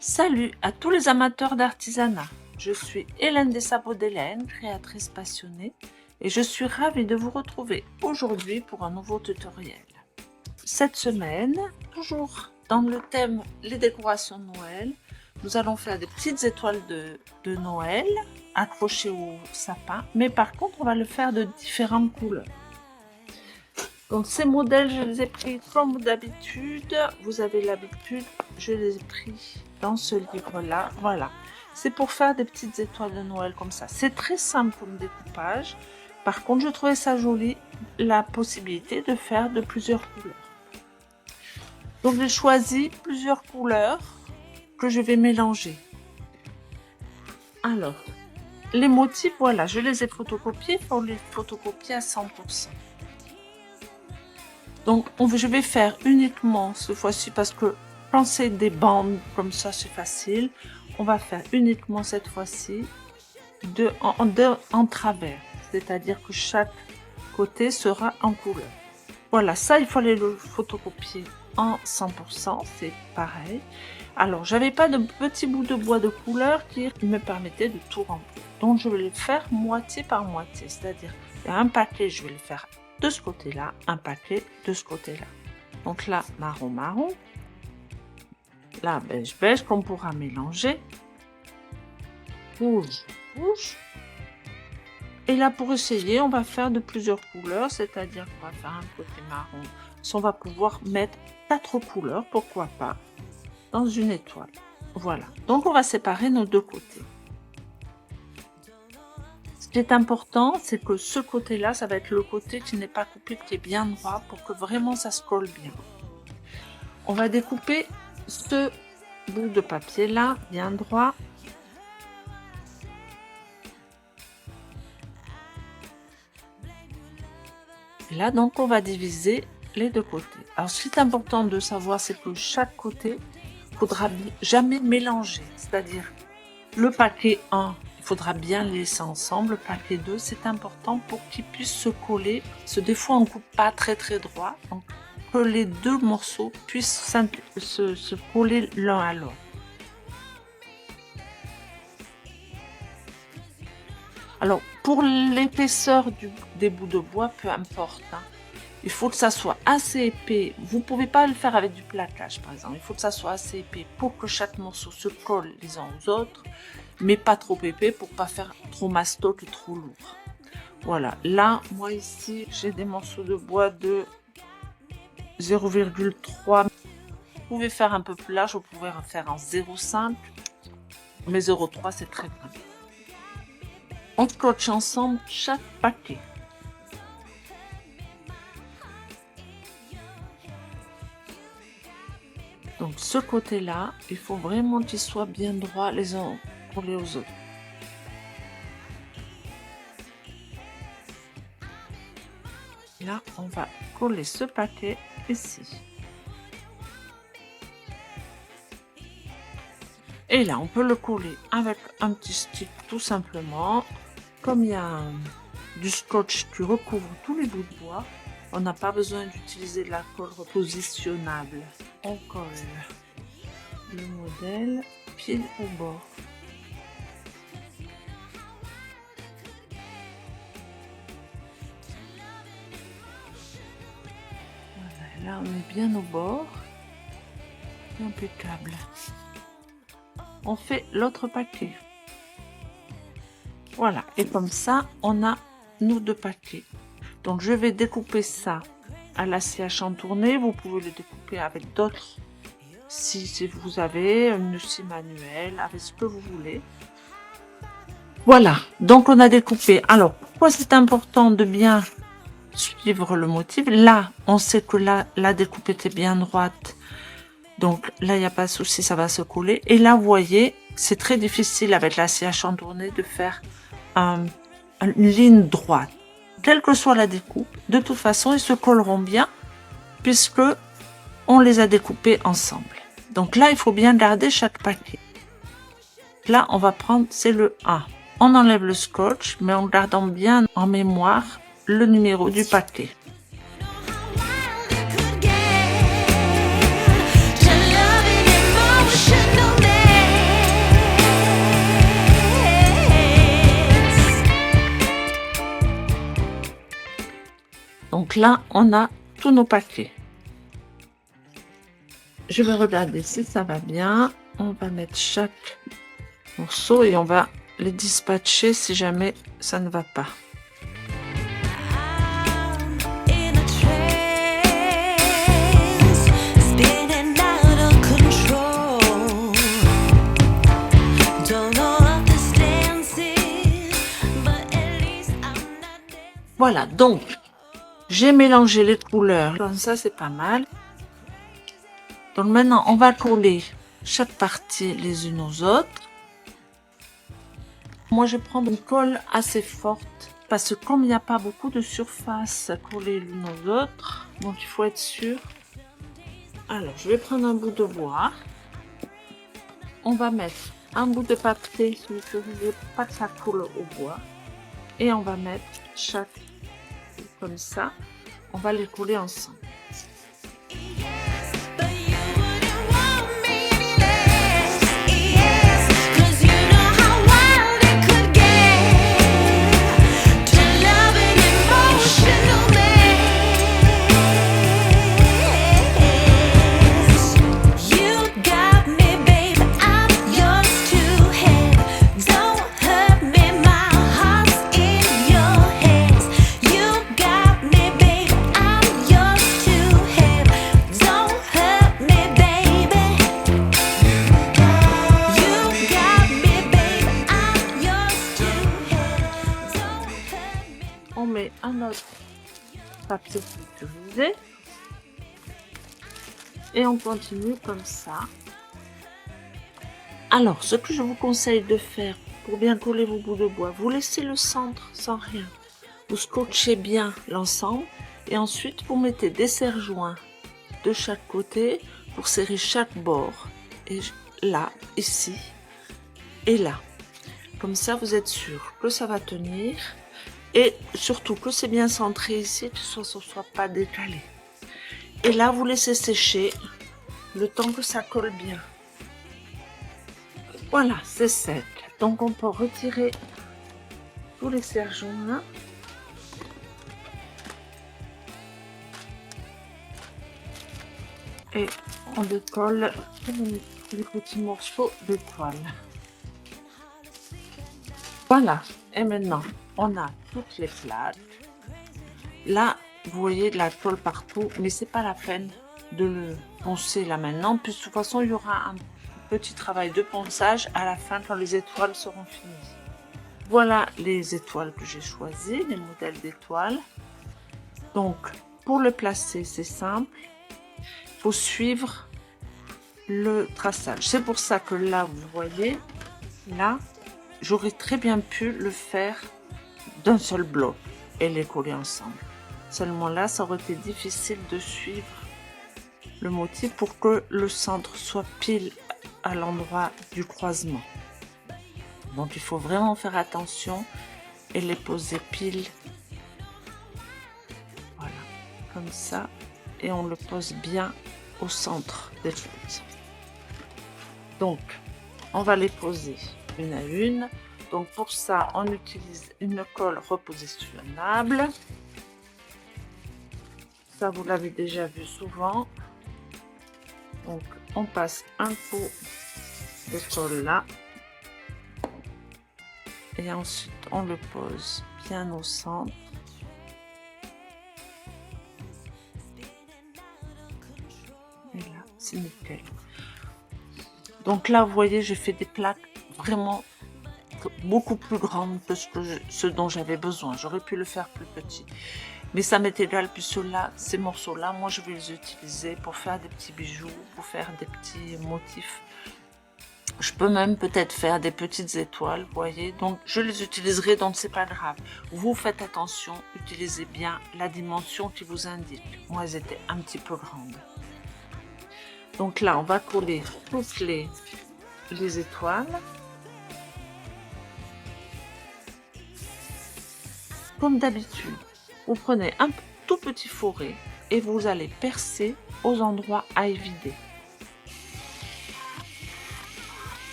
Salut à tous les amateurs d'artisanat. Je suis Hélène des Sabots d'Hélène, créatrice passionnée, et je suis ravie de vous retrouver aujourd'hui pour un nouveau tutoriel. Cette semaine, toujours dans le thème les décorations de Noël, nous allons faire des petites étoiles de Noël accrochées au sapin, mais par contre on va le faire de différentes couleurs. Donc ces modèles, je les ai pris comme d'habitude. Vous avez l'habitude, je les ai pris dans ce livre-là. Voilà, c'est pour faire des petites étoiles de Noël comme ça. C'est très simple comme découpage. Par contre, je trouvais ça joli, la possibilité de faire de plusieurs couleurs. Donc j'ai choisi plusieurs couleurs que je vais mélanger. Alors, les motifs, voilà, je les ai photocopiés pour les photocopier à 100%. Donc, je vais faire uniquement cette fois-ci parce que quand c'est des bandes comme ça, c'est facile. On va faire uniquement cette fois-ci en travers. C'est-à-dire que chaque côté sera en couleur. Voilà, ça, il faut aller le photocopier en 100%. C'est pareil. Alors, j'avais pas de petits bouts de bois de couleur qui me permettaient de tout remplir. Donc, je vais le faire moitié par moitié. C'est-à-dire, il y a un paquet, je vais le faire de ce côté-là, un paquet de ce côté-là. Donc là, marron, marron. Là, beige, beige qu'on pourra mélanger. Rouge, rouge. Et là, pour essayer, on va faire de plusieurs couleurs, c'est-à-dire qu'on va faire un côté marron. On va pouvoir mettre 4 couleurs, pourquoi pas, dans une étoile. Voilà. Donc, on va séparer nos deux côtés. Ce qui est important, c'est que ce côté-là, ça va être le côté qui n'est pas coupé, qui est bien droit, pour que vraiment ça se colle bien. On va découper ce bout de papier-là, bien droit. Et là, donc, on va diviser les deux côtés. Alors, ce qui est important de savoir, c'est que chaque côté, il ne faudra jamais mélanger. C'est-à-dire, le paquet 1, il faudra bien les laisser ensemble. Le paquet 2, c'est important pour qu'ils puissent se coller. Parce que des fois, on ne coupe pas très droit. Donc, que les deux morceaux puissent se coller l'un à l'autre. Alors, pour l'épaisseur des bouts de bois, peu importe. Hein, il faut que ça soit assez épais. Vous ne pouvez pas le faire avec du plaquage, par exemple. Il faut que ça soit assez épais pour que chaque morceau se colle les uns aux autres, mais pas trop épais pour pas faire trop mastoc et trop lourd. Voilà. Là, moi ici, j'ai des morceaux de bois de 0,3. Vous pouvez faire un peu plus large, vous pouvez en faire en 0,5, mais 0,3 c'est très bien. On scotche ensemble chaque paquet. Donc ce côté-là, il faut vraiment qu'il soit bien droit les uns collés aux autres. Là, on va coller ce paquet ici. Et là, on peut le coller avec un petit stick tout simplement. Comme il y a du scotch qui recouvre tous les bouts de bois, on n'a pas besoin d'utiliser de la colle repositionnable. On colle le modèle pile au bord. Voilà, là on est bien au bord. Impeccable. On fait l'autre paquet. Voilà, et comme ça, on a nos deux paquets. Donc, je vais découper ça à la scie à chantourner. Vous pouvez le découper avec d'autres si vous avez une scie manuelle, avec ce que vous voulez. Voilà, donc on a découpé. Alors, pourquoi c'est important de bien suivre le motif? Là, on sait que là, la découpe était bien droite. Donc là, il n'y a pas de souci, ça va se coller. Et là, vous voyez, c'est très difficile avec la scie à chantourner de faire une ligne droite. Quelle que soit la découpe, de toute façon, ils se colleront bien puisque on les a découpés ensemble. Donc là, il faut bien garder chaque paquet. Là, on va prendre, c'est le 1. On enlève le scotch, mais en gardant bien en mémoire le numéro du paquet. To love it emotional. Donc là, on a tous nos paquets. Je vais regarder si ça va bien. On va mettre chaque morceau et on va les dispatcher si jamais ça ne va pas. Voilà, donc j'ai mélangé les couleurs. Comme ça, c'est pas mal. Donc maintenant, on va coller chaque partie les unes aux autres. Moi, je prends une colle assez forte parce que comme il n'y a pas beaucoup de surface à coller l'une aux autres, donc il faut être sûr. Alors, je vais prendre un bout de bois. On va mettre un bout de papier sulfurisé, pas que ça colle au bois. Et on va mettre chaque comme ça. On va les coller ensemble. On met un autre papier sulfurisé et on continue comme ça. Alors, ce que je vous conseille de faire pour bien coller vos bouts de bois, vous laissez le centre sans rien. Vous scotchez bien l'ensemble et ensuite vous mettez des serre-joints de chaque côté pour serrer chaque bord. Et là, ici et là. Comme ça, vous êtes sûr que ça va tenir. Et surtout que c'est bien centré ici, que ce ne soit pas décalé. Et là, vous laissez sécher le temps que ça colle bien. Voilà, c'est sec. Donc, on peut retirer tous les serre-joints. Et on décolle les petits morceaux de toile. Voilà. Et maintenant, on a toutes les plaques. Là, vous voyez de la toile partout, mais c'est pas la peine de le poncer là maintenant, puisque de toute façon, il y aura un petit travail de ponçage à la fin quand les étoiles seront finies. Voilà les étoiles que j'ai choisies, les modèles d'étoiles. Donc, pour le placer, c'est simple. Il faut suivre le traçage. C'est pour ça que là, vous voyez, là, j'aurais très bien pu le faire d'un seul bloc et les coller ensemble. Seulement là, ça aurait été difficile de suivre le motif pour que le centre soit pile à l'endroit du croisement. Donc il faut vraiment faire attention et les poser pile. Voilà, comme ça. Et on le pose bien au centre des choses. Donc, on va les poser une à une. Donc pour ça, on utilise une colle repositionnable. Ça, vous l'avez déjà vu souvent. Donc, on passe un pot de colle là. Et ensuite, on le pose bien au centre. Et là, c'est nickel. Donc là, vous voyez, j'ai fait des plaques vraiment beaucoup plus grandes que ce dont j'avais besoin. J'aurais pu le faire plus petit. Mais ça m'est égal, puisque là, ces morceaux-là, moi, je vais les utiliser pour faire des petits bijoux, pour faire des petits motifs. Je peux même peut-être faire des petites étoiles, vous voyez. Donc, je les utiliserai, donc c'est pas grave. Vous faites attention, utilisez bien la dimension qui vous indique. Moi, elles étaient un petit peu grandes. Donc là, on va coller toutes les étoiles. Comme d'habitude, vous prenez un tout petit fourré et vous allez percer aux endroits à évider.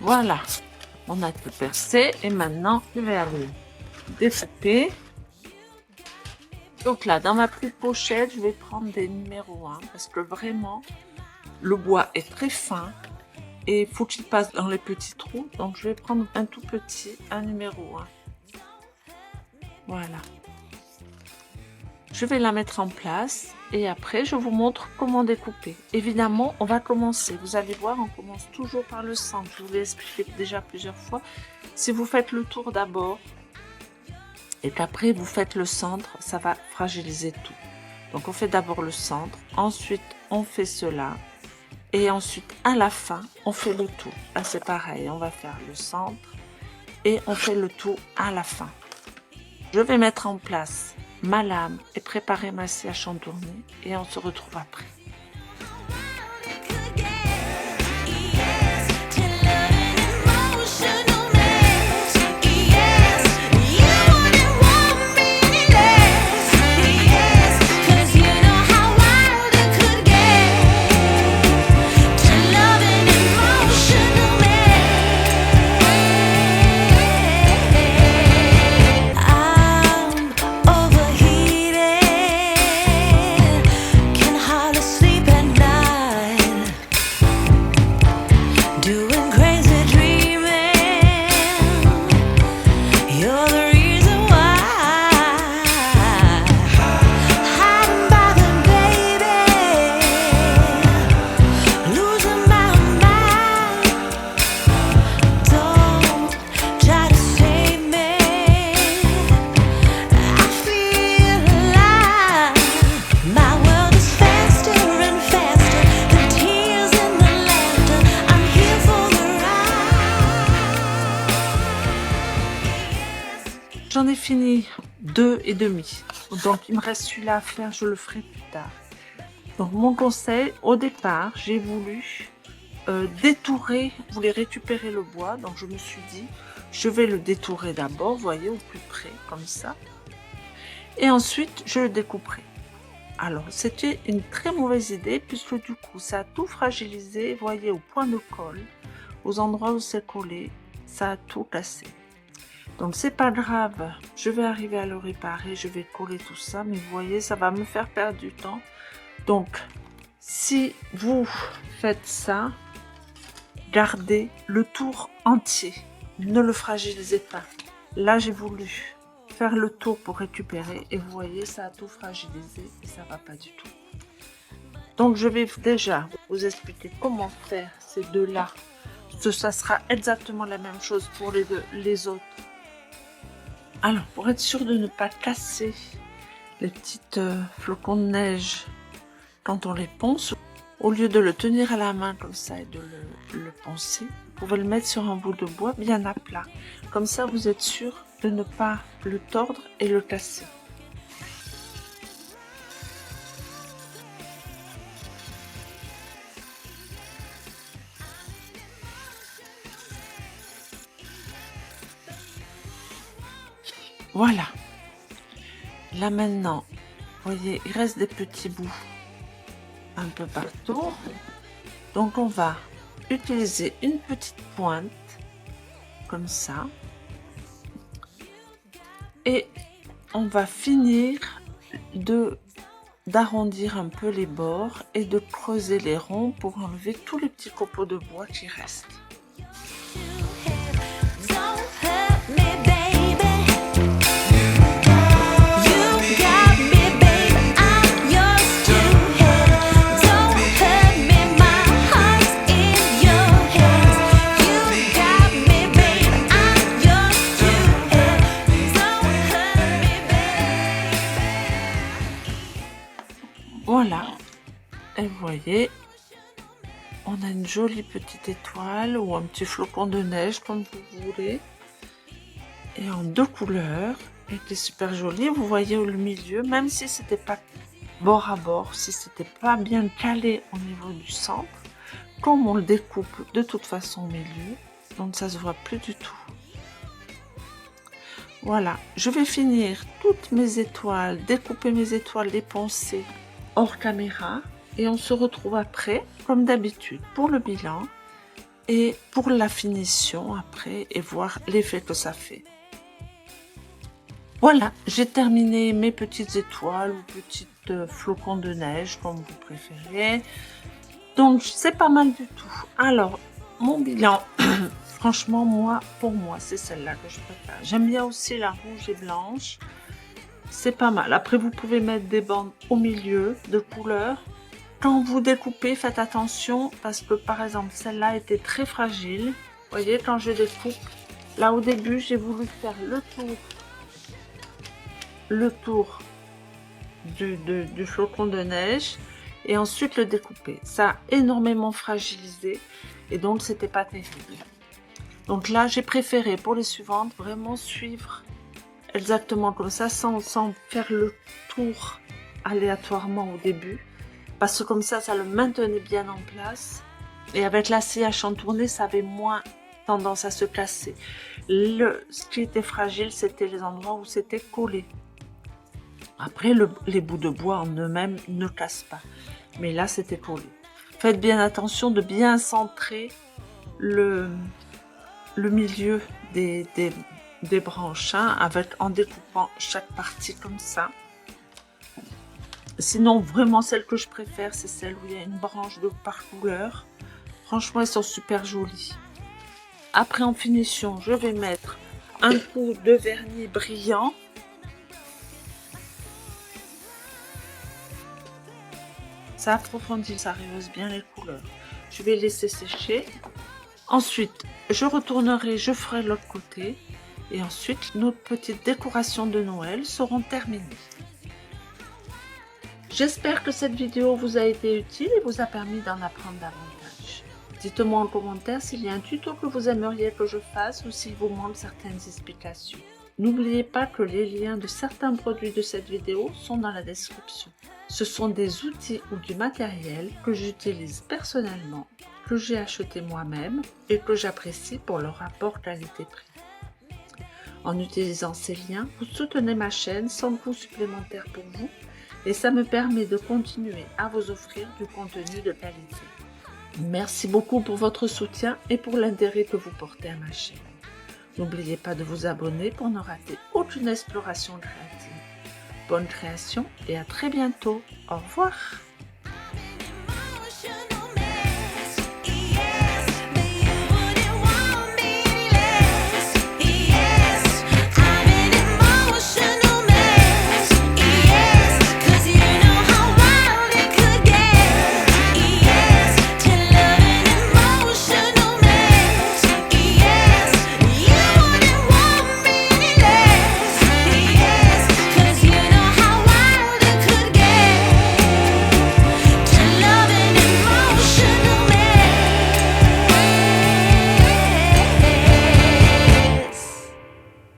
Voilà. On a tout percé et maintenant je vais aller découper. Donc là, dans ma petite pochette, je vais prendre des numéros 1 parce que vraiment, le bois est très fin et il faut qu'il passe dans les petits trous. Donc je vais prendre un tout petit, un numéro 1. Voilà. Je vais la mettre en place et après je vous montre comment découper. Évidemment, on va commencer. Vous allez voir, on commence toujours par le centre. Je vous l'ai expliqué déjà plusieurs fois. Si vous faites le tour d'abord et qu'après vous faites le centre, ça va fragiliser tout. Donc on fait d'abord le centre, ensuite on fait cela et ensuite à la fin on fait le tour. Là c'est pareil, on va faire le centre et on fait le tour à la fin. Je vais mettre en place ma lame et préparer ma scie à chantourner et on se retrouve après. J'en ai fini 2,5. Donc il me reste celui-là à faire, je le ferai plus tard. Donc mon conseil, au départ, j'ai voulu détourer, vous voulez récupérer le bois. Donc je me suis dit, je vais le détourer d'abord, vous voyez, au plus près, comme ça. Et ensuite, je le découperai. Alors, c'était une très mauvaise idée, puisque du coup, ça a tout fragilisé, vous voyez, au point de colle, aux endroits où c'est collé, ça a tout cassé. Donc c'est pas grave, je vais arriver à le réparer, je vais coller tout ça, mais vous voyez, ça va me faire perdre du temps. Donc, si vous faites ça, gardez le tour entier, ne le fragilisez pas. Là, j'ai voulu faire le tour pour récupérer et vous voyez, ça a tout fragilisé et ça va pas du tout. Donc, je vais déjà vous expliquer comment faire ces deux-là. Ça sera exactement la même chose pour les autres. Alors, pour être sûr de ne pas casser les petites flocons de neige quand on les ponce, au lieu de le tenir à la main comme ça et de le poncer, vous pouvez le mettre sur un bout de bois bien à plat. Comme ça, vous êtes sûr de ne pas le tordre et le casser. Voilà. Là maintenant, vous voyez, il reste des petits bouts un peu partout. Donc on va utiliser une petite pointe comme ça. Et on va finir d'arrondir un peu les bords et de creuser les ronds pour enlever tous les petits copeaux de bois qui restent. Voilà, et vous voyez, on a une jolie petite étoile ou un petit flocon de neige comme vous voulez, et en deux couleurs, et qui est super joli. Vous voyez au milieu, même si c'était pas bord à bord, si c'était pas bien calé au niveau du centre, comme on le découpe de toute façon au milieu, donc ça se voit plus du tout. Voilà, je vais finir toutes mes étoiles, découper mes étoiles, les poncer hors caméra et on se retrouve après comme d'habitude pour le bilan et pour la finition après et voir l'effet que ça fait. Voilà, j'ai terminé mes petites étoiles ou petites flocons de neige comme vous préférez. Donc c'est pas mal du tout. Alors mon bilan, franchement pour moi c'est celle-là que je préfère. J'aime bien aussi la rouge et blanche. C'est pas mal. Après vous pouvez mettre des bandes au milieu de couleurs. Quand vous découpez, faites attention parce que par exemple celle-là était très fragile. Vous voyez quand je découpe, là au début j'ai voulu faire le tour du flocon de neige et ensuite le découper. Ça a énormément fragilisé et donc c'était pas terrible. Donc là j'ai préféré pour les suivantes vraiment suivre exactement comme ça sans faire le tour aléatoirement au début parce que comme ça le maintenait bien en place et avec la scie à chantourner ça avait moins tendance à se casser. Ce qui était fragile c'était les endroits où c'était collé. Après, les bouts de bois en eux-mêmes ne cassent pas. Mais là, c'était collé. Faites bien attention de bien centrer le milieu des branches hein, en découpant chaque partie comme ça. Sinon, vraiment, celle que je préfère, c'est celle où il y a une branche par couleur. Franchement, elles sont super jolies. Après, en finition, je vais mettre un coup de vernis brillant. Ça approfondit, ça rehausse bien les couleurs. Je vais laisser sécher. Ensuite, je retournerai, je ferai l'autre côté. Et ensuite, nos petites décorations de Noël seront terminées. J'espère que cette vidéo vous a été utile et vous a permis d'en apprendre davantage. Dites-moi en commentaire s'il y a un tuto que vous aimeriez que je fasse ou s'il vous manque certaines explications. N'oubliez pas que les liens de certains produits de cette vidéo sont dans la description. Ce sont des outils ou du matériel que j'utilise personnellement, que j'ai acheté moi-même et que j'apprécie pour leur rapport qualité-prix. En utilisant ces liens, vous soutenez ma chaîne sans coût supplémentaire pour vous et ça me permet de continuer à vous offrir du contenu de qualité. Merci beaucoup pour votre soutien et pour l'intérêt que vous portez à ma chaîne. N'oubliez pas de vous abonner pour ne rater aucune exploration créative. Bonne création et à très bientôt. Au revoir.